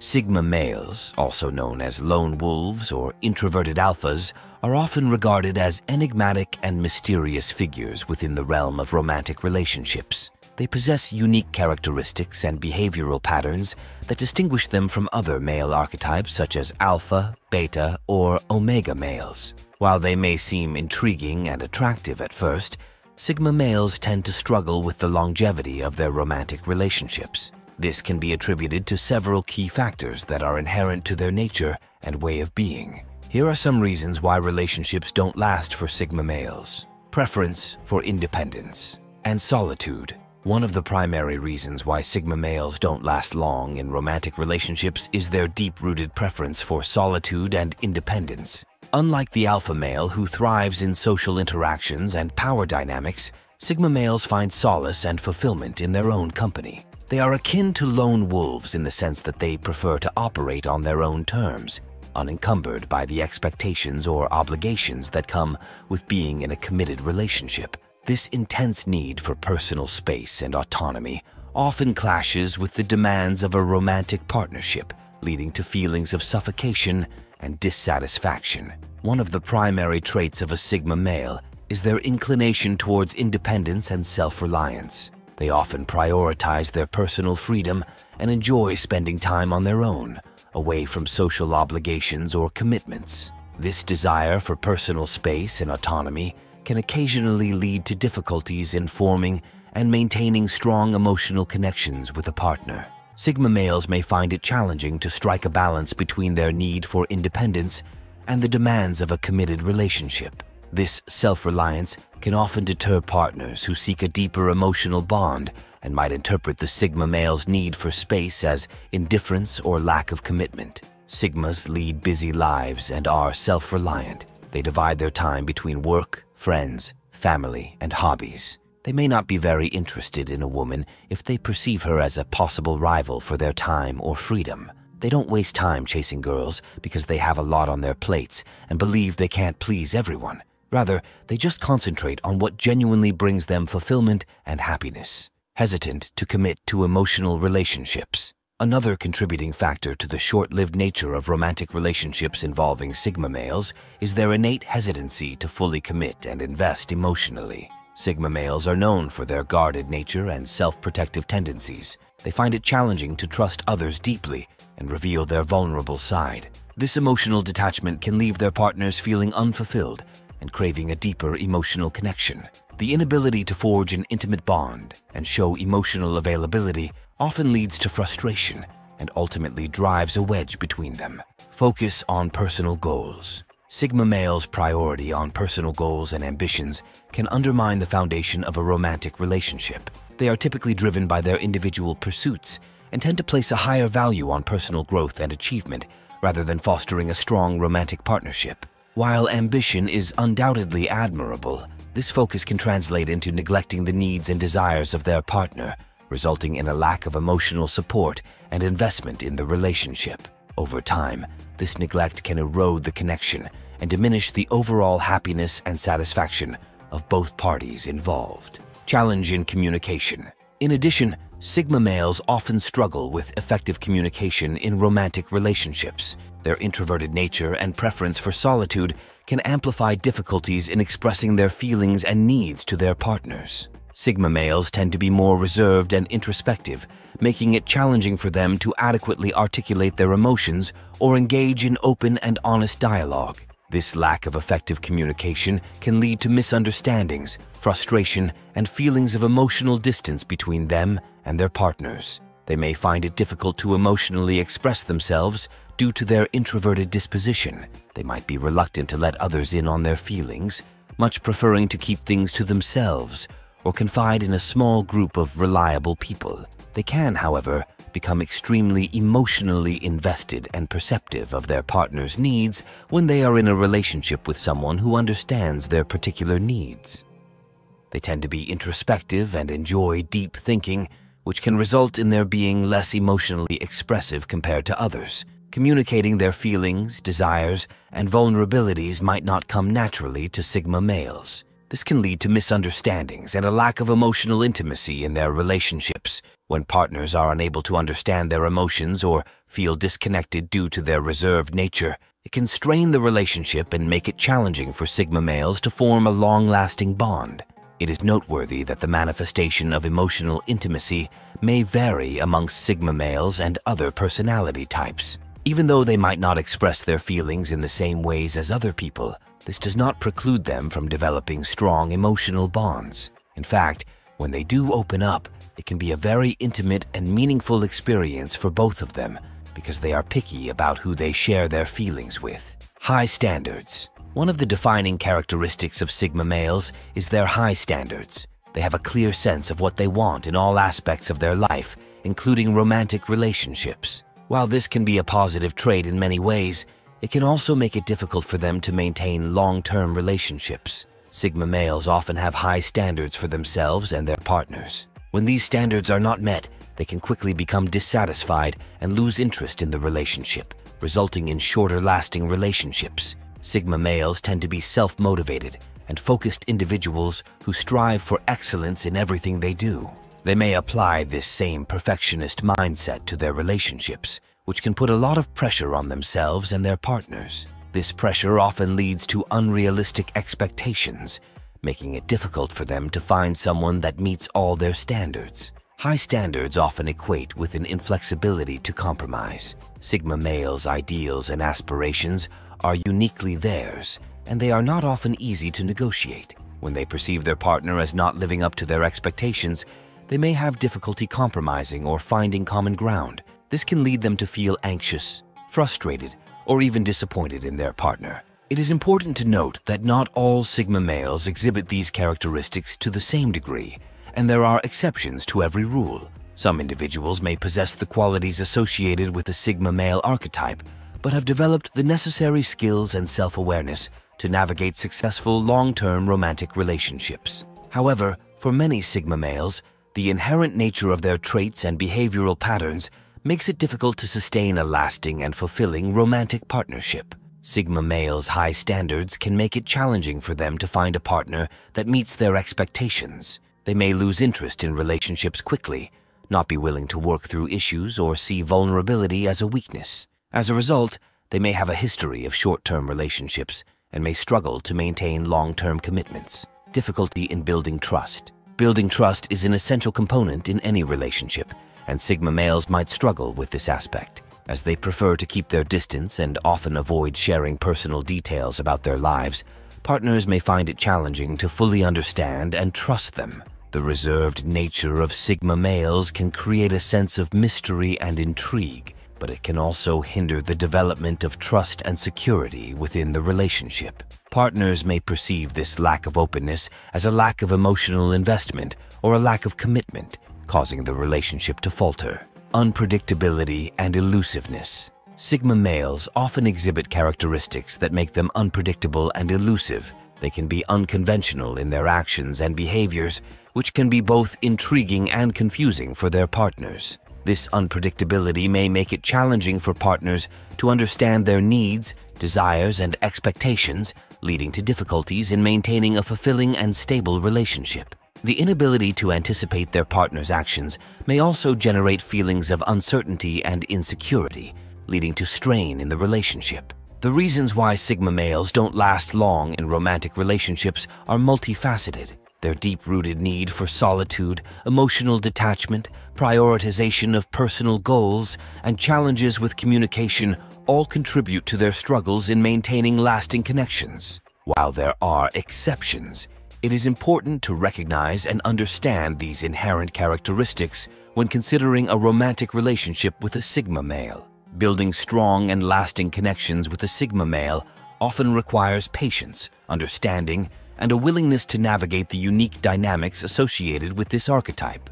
Sigma males, also known as lone wolves or introverted alphas, are often regarded as enigmatic and mysterious figures within the realm of romantic relationships. They possess unique characteristics and behavioral patterns that distinguish them from other male archetypes such as alpha, beta, or omega males. While they may seem intriguing and attractive at first, Sigma males tend to struggle with the longevity of their romantic relationships. This can be attributed to several key factors that are inherent to their nature and way of being. Here are some reasons why relationships don't last for Sigma males. Preference for independence and solitude. One of the primary reasons why Sigma males don't last long in romantic relationships is their deep-rooted preference for solitude and independence. Unlike the alpha male who thrives in social interactions and power dynamics, Sigma males find solace and fulfillment in their own company. They are akin to lone wolves in the sense that they prefer to operate on their own terms, unencumbered by the expectations or obligations that come with being in a committed relationship. This intense need for personal space and autonomy often clashes with the demands of a romantic partnership, leading to feelings of suffocation and dissatisfaction. One of the primary traits of a Sigma male is their inclination towards independence and self-reliance. They often prioritize their personal freedom and enjoy spending time on their own, away from social obligations or commitments. This desire for personal space and autonomy can occasionally lead to difficulties in forming and maintaining strong emotional connections with a partner. Sigma males may find it challenging to strike a balance between their need for independence and the demands of a committed relationship. This self-reliance can often deter partners who seek a deeper emotional bond and might interpret the Sigma male's need for space as indifference or lack of commitment. Sigmas lead busy lives and are self-reliant. They divide their time between work, friends, family, and hobbies. They may not be very interested in a woman if they perceive her as a possible rival for their time or freedom. They don't waste time chasing girls because they have a lot on their plates and believe they can't please everyone. Rather, they just concentrate on what genuinely brings them fulfillment and happiness. Hesitant to commit to emotional relationships. Another contributing factor to the short-lived nature of romantic relationships involving Sigma males is their innate hesitancy to fully commit and invest emotionally. Sigma males are known for their guarded nature and self-protective tendencies. They find it challenging to trust others deeply and reveal their vulnerable side. This emotional detachment can leave their partners feeling unfulfilled and craving a deeper emotional connection. The inability to forge an intimate bond and show emotional availability often leads to frustration and ultimately drives a wedge between them. Focus on personal goals. Sigma males' priority on personal goals and ambitions can undermine the foundation of a romantic relationship. They are typically driven by their individual pursuits and tend to place a higher value on personal growth and achievement rather than fostering a strong romantic partnership. While ambition is undoubtedly admirable, this focus can translate into neglecting the needs and desires of their partner, resulting in a lack of emotional support and investment in the relationship. Over time, this neglect can erode the connection and diminish the overall happiness and satisfaction of both parties involved. Challenge in communication. In addition, Sigma males often struggle with effective communication in romantic relationships. Their introverted nature and preference for solitude can amplify difficulties in expressing their feelings and needs to their partners. Sigma males tend to be more reserved and introspective, making it challenging for them to adequately articulate their emotions or engage in open and honest dialogue. This lack of effective communication can lead to misunderstandings, frustration, and feelings of emotional distance between them and their partners. They may find it difficult to emotionally express themselves due to their introverted disposition. They might be reluctant to let others in on their feelings, much preferring to keep things to themselves or confide in a small group of reliable people. They can, however, become extremely emotionally invested and perceptive of their partner's needs when they are in a relationship with someone who understands their particular needs. They tend to be introspective and enjoy deep thinking, which can result in their being less emotionally expressive compared to others. Communicating their feelings, desires, and vulnerabilities might not come naturally to Sigma males. This can lead to misunderstandings and a lack of emotional intimacy in their relationships. When partners are unable to understand their emotions or feel disconnected due to their reserved nature, it can strain the relationship and make it challenging for Sigma males to form a long-lasting bond. It is noteworthy that the manifestation of emotional intimacy may vary amongst Sigma males and other personality types. Even though they might not express their feelings in the same ways as other people, this does not preclude them from developing strong emotional bonds. In fact, when they do open up, it can be a very intimate and meaningful experience for both of them because they are picky about who they share their feelings with. High standards. One of the defining characteristics of Sigma males is their high standards. They have a clear sense of what they want in all aspects of their life, including romantic relationships. While this can be a positive trait in many ways, it can also make it difficult for them to maintain long-term relationships. Sigma males often have high standards for themselves and their partners. When these standards are not met, they can quickly become dissatisfied and lose interest in the relationship, resulting in shorter-lasting relationships. Sigma males tend to be self-motivated and focused individuals who strive for excellence in everything they do. They may apply this same perfectionist mindset to their relationships, which can put a lot of pressure on themselves and their partners. This pressure often leads to unrealistic expectations, making it difficult for them to find someone that meets all their standards. High standards often equate with an inflexibility to compromise. Sigma males' ideals and aspirations are uniquely theirs, and they are not often easy to negotiate. When they perceive their partner as not living up to their expectations, they may have difficulty compromising or finding common ground. This can lead them to feel anxious, frustrated, or even disappointed in their partner. It is important to note that not all Sigma males exhibit these characteristics to the same degree, and there are exceptions to every rule. Some individuals may possess the qualities associated with the Sigma male archetype, but have developed the necessary skills and self-awareness to navigate successful long-term romantic relationships. However, for many Sigma males, the inherent nature of their traits and behavioral patterns makes it difficult to sustain a lasting and fulfilling romantic partnership. Sigma males' high standards can make it challenging for them to find a partner that meets their expectations. They may lose interest in relationships quickly, not be willing to work through issues, or see vulnerability as a weakness. As a result, they may have a history of short-term relationships and may struggle to maintain long-term commitments. Difficulty in building trust. Building trust is an essential component in any relationship, and Sigma males might struggle with this aspect, as they prefer to keep their distance and often avoid sharing personal details about their lives. Partners may find it challenging to fully understand and trust them. The reserved nature of Sigma males can create a sense of mystery and intrigue, but it can also hinder the development of trust and security within the relationship. Partners may perceive this lack of openness as a lack of emotional investment or a lack of commitment, causing the relationship to falter. Unpredictability and elusiveness. Sigma males often exhibit characteristics that make them unpredictable and elusive. They can be unconventional in their actions and behaviors, which can be both intriguing and confusing for their partners. This unpredictability may make it challenging for partners to understand their needs, desires, and expectations, leading to difficulties in maintaining a fulfilling and stable relationship. The inability to anticipate their partner's actions may also generate feelings of uncertainty and insecurity, leading to strain in the relationship. The reasons why Sigma males don't last long in romantic relationships are multifaceted. Their deep-rooted need for solitude, emotional detachment, prioritization of personal goals, and challenges with communication all contribute to their struggles in maintaining lasting connections. While there are exceptions, it is important to recognize and understand these inherent characteristics when considering a romantic relationship with a Sigma male. Building strong and lasting connections with a Sigma male often requires patience, understanding, and a willingness to navigate the unique dynamics associated with this archetype.